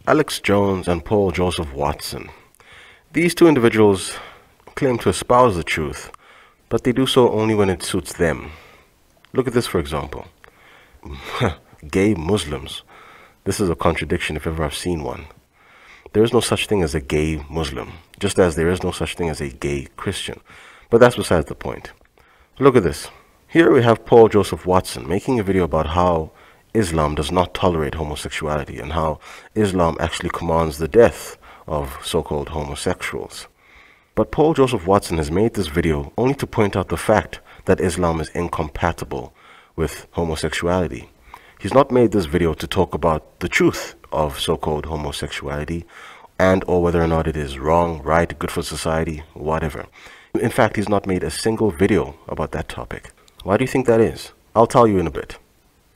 Alex Jones and Paul Joseph Watson. These two individuals claim to espouse the truth, but they do so only when it suits them. Look at this, for example. Gay Muslims. This is a contradiction if ever I've seen one. There is no such thing as a gay Muslim, just as there is no such thing as a gay Christian. But that's besides the point. Look at this. Here we have Paul Joseph Watson making a video about how Islam does not tolerate homosexuality and how Islam actually commands the death of so-called homosexuals. But Paul Joseph Watson has made this video only to point out the fact that Islam is incompatible with homosexuality. He's not made this video to talk about the truth of so-called homosexuality and or whether or not it is wrong, right, good for society, whatever. In fact, he's not made a single video about that topic. Why do you think that is? I'll tell you in a bit.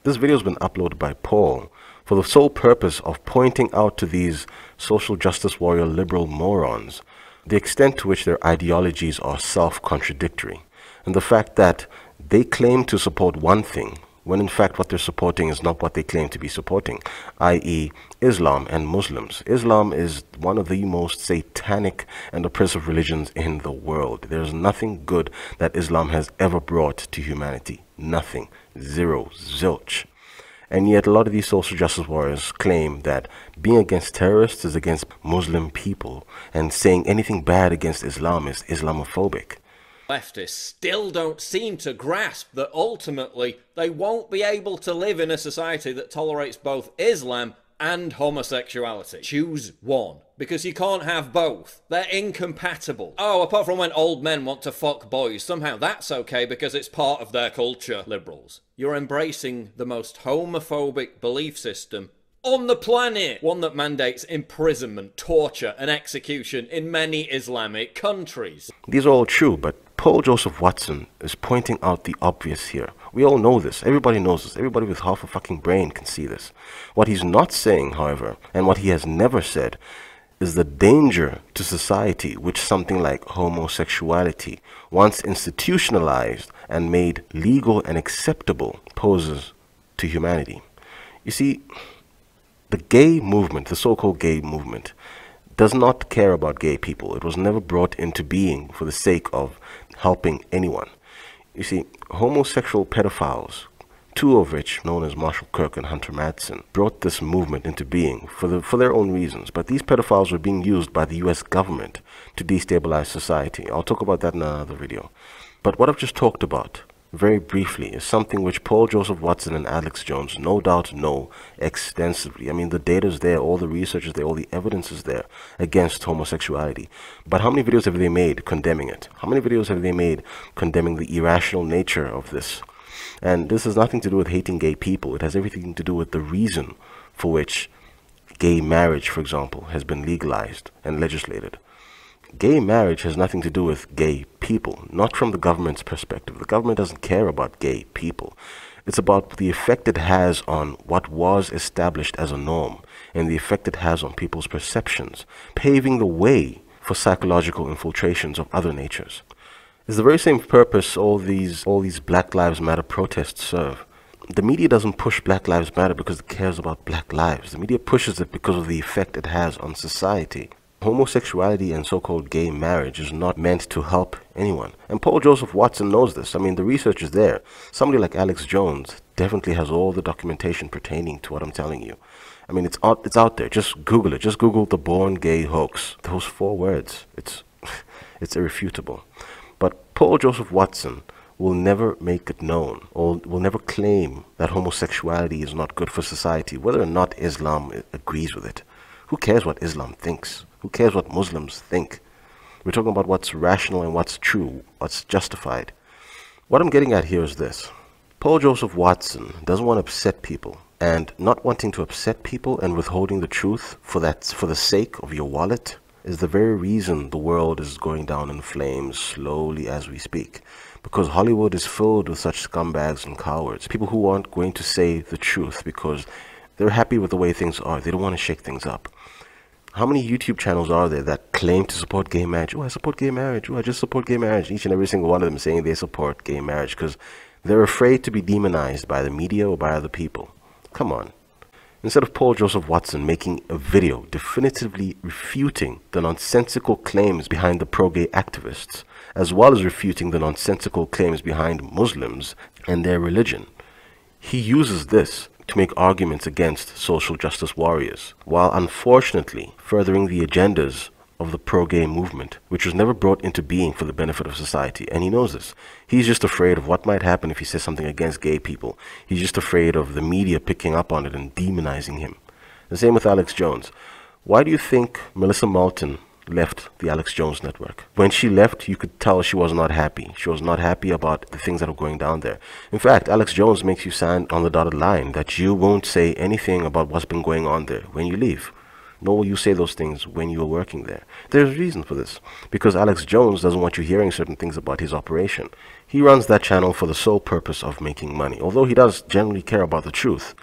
This video has been uploaded by Paul for the sole purpose of pointing out to these social justice warrior liberal morons the extent to which their ideologies are self-contradictory, and the fact that they claim to support one thing when in fact what they're supporting is not what they claim to be supporting, i.e. Islam and Muslims. Islam is one of the most satanic and oppressive religions in the world. There's nothing good that Islam has ever brought to humanity. Nothing. Zero. Zilch. And yet a lot of these social justice warriors claim that being against terrorists is against Muslim people, and saying anything bad against Islam is Islamophobic. Leftists still don't seem to grasp that ultimately they won't be able to live in a society that tolerates both Islam and homosexuality. Choose one, because you can't have both. They're incompatible. Oh, apart from when old men want to fuck boys, somehow that's okay because it's part of their culture, liberals. You're embracing the most homophobic belief system on the planet, one that mandates imprisonment, torture, and execution in many Islamic countries. These are all true, but Paul Joseph Watson is pointing out the obvious here. We all know this. Everybody knows this. Everybody with half a fucking brain can see this. What he's not saying, however, and what he has never said, is the danger to society which something like homosexuality, once institutionalized and made legal and acceptable, poses to humanity. You see, the gay movement, the so-called gay movement, does not care about gay people. It was never brought into being for the sake of helping anyone. You see, homosexual pedophiles, two of which, known as Marshall Kirk and Hunter Madsen, brought this movement into being for their own reasons. But these pedophiles were being used by the US government to destabilize society. I'll talk about that in another video. But what I've just talked about, very briefly, is something which Paul Joseph Watson and Alex Jones no doubt know extensively. I mean, the data is there, all the research is there, all the evidence is there against homosexuality. But how many videos have they made condemning it? How many videos have they made condemning the irrational nature of this? And this has nothing to do with hating gay people. It has everything to do with the reason for which gay marriage, for example, has been legalized and legislated. Gay marriage has nothing to do with gay people, not from the government's perspective. The government doesn't care about gay people. It's about the effect it has on what was established as a norm and the effect it has on people's perceptions, paving the way for psychological infiltrations of other natures. It's the very same purpose all these Black Lives Matter protests serve. The media doesn't push Black Lives Matter because it cares about black lives. The media pushes it because of the effect it has on society. Homosexuality and so-called gay marriage is not meant to help anyone. And Paul Joseph Watson knows this. I mean, the research is there. Somebody like Alex Jones definitely has all the documentation pertaining to what I'm telling you. I mean, it's out there. Just Google it. Just Google the born gay hoax. Those 4 words. It's irrefutable. But Paul Joseph Watson will never make it known, or will never claim that homosexuality is not good for society, whether or not Islam agrees with it. Who cares what Islam thinks? Who cares what Muslims think? We're talking about what's rational and what's true, what's justified. What I'm getting at here is this. Paul Joseph Watson doesn't want to upset people, and not wanting to upset people and withholding the truth for the sake of your wallet is the very reason the world is going down in flames slowly as we speak. Because Hollywood is filled with such scumbags and cowards, people who aren't going to say the truth because they're happy with the way things are. They don't want to shake things up. How many YouTube channels are there that claim to support gay marriage? Oh, I support gay marriage. Oh, I just support gay marriage. Each and every single one of them saying they support gay marriage because they're afraid to be demonized by the media or by other people. Come on. Instead of Paul Joseph Watson making a video definitively refuting the nonsensical claims behind the pro-gay activists, as well as refuting the nonsensical claims behind Muslims and their religion, he uses this to make arguments against social justice warriors, while unfortunately furthering the agendas of the pro-gay movement, which was never brought into being for the benefit of society, and he knows this. He's just afraid of what might happen if he says something against gay people. He's just afraid of the media picking up on it and demonizing him. The same with Alex Jones. Why do you think Melissa Moulton left the Alex Jones network? When she left, you could tell she was not happy. She was not happy about the things that are going down there. In fact, Alex Jones makes you sign on the dotted line that you won't say anything about what's been going on there when you leave. Nor will you say those things when you are working there. There's a reason for this. Because Alex Jones doesn't want you hearing certain things about his operation. He runs that channel for the sole purpose of making money. Although he does generally care about the truth,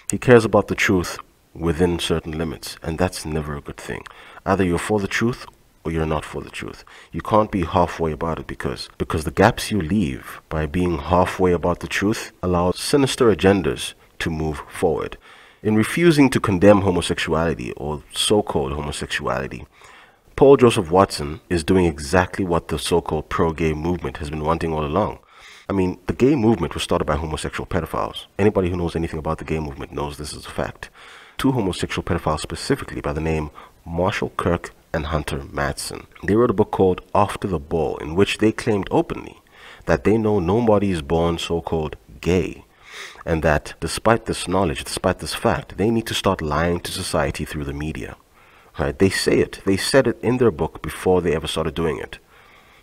he cares about the truth within certain limits. And that's never a good thing. Either you're for the truth or you're not for the truth. You can't be halfway about it because the gaps you leave by being halfway about the truth allow sinister agendas to move forward. In refusing to condemn homosexuality or so-called homosexuality, Paul Joseph Watson is doing exactly what the so-called pro-gay movement has been wanting all along. I mean, the gay movement was started by homosexual pedophiles. Anybody who knows anything about the gay movement knows this is a fact. Two homosexual pedophiles specifically by the name Marshall Kirk and Hunter Madsen. They wrote a book called After the Ball, in which they claimed openly that they know nobody is born so-called gay, and that despite this knowledge, despite this fact, they need to start lying to society through the media. Right? They say it. They said it in their book before they ever started doing it.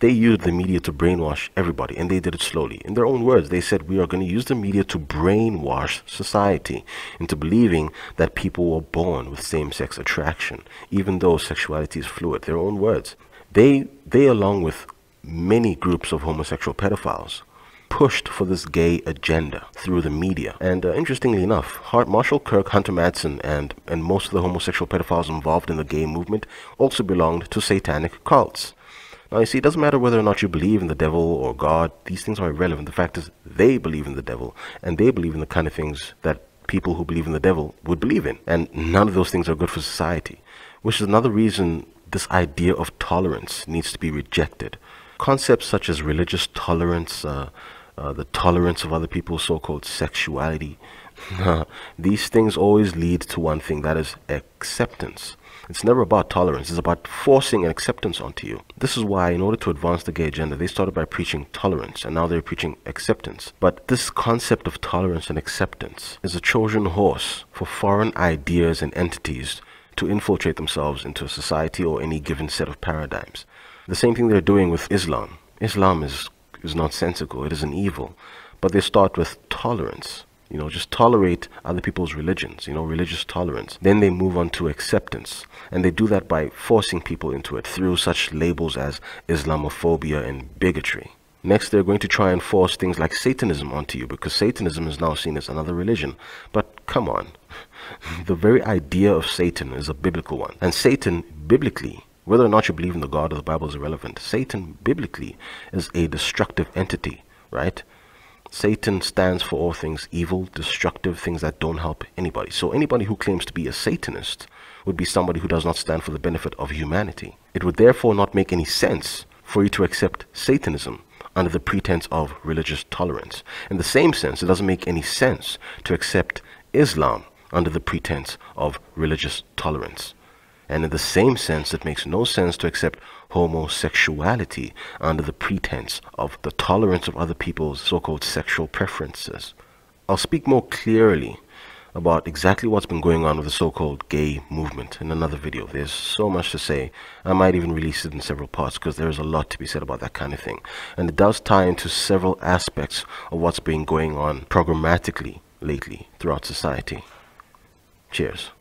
They used the media to brainwash everybody, and they did it slowly. In their own words, they said, we are going to use the media to brainwash society into believing that people were born with same-sex attraction, even though sexuality is fluid. Their own words. They along with many groups of homosexual pedophiles, pushed for this gay agenda through the media. And interestingly enough, Marshall Kirk, Hunter Madsen, and most of the homosexual pedophiles involved in the gay movement also belonged to satanic cults. Now, you see, it doesn't matter whether or not you believe in the devil or God. These things are irrelevant. The fact is, they believe in the devil, and they believe in the kind of things that people who believe in the devil would believe in. And none of those things are good for society, which is another reason this idea of tolerance needs to be rejected. Concepts such as religious tolerance, the tolerance of other people's so-called sexuality, these things always lead to one thing, that is acceptance. It's never about tolerance. It's about forcing an acceptance onto you. This is why, in order to advance the gay agenda, they started by preaching tolerance, and now they're preaching acceptance. But this concept of tolerance and acceptance is a Trojan horse for foreign ideas and entities to infiltrate themselves into a society or any given set of paradigms. The same thing they're doing with Islam. Islam is nonsensical. It is an evil. But they start with tolerance. Just tolerate other people's religions, religious tolerance. Then they move on to acceptance. And they do that by forcing people into it through such labels as Islamophobia and bigotry. Next, they're going to try and force things like Satanism onto you, because Satanism is now seen as another religion. But come on. The very idea of Satan is a biblical one. And Satan, biblically, whether or not you believe in the God of the Bible is irrelevant. Satan, biblically, is a destructive entity, right? Satan stands for all things evil, destructive, things that don't help anybody. So anybody who claims to be a Satanist would be somebody who does not stand for the benefit of humanity. It would therefore not make any sense for you to accept Satanism under the pretense of religious tolerance. In the same sense, it doesn't make any sense to accept Islam under the pretense of religious tolerance. And in the same sense, it makes no sense to accept homosexuality under the pretense of the tolerance of other people's so-called sexual preferences. I'll speak more clearly about exactly what's been going on with the so-called gay movement in another video. There's so much to say. I might even release it in several parts because there's a lot to be said about that kind of thing. And it does tie into several aspects of what's been going on programmatically lately throughout society. Cheers.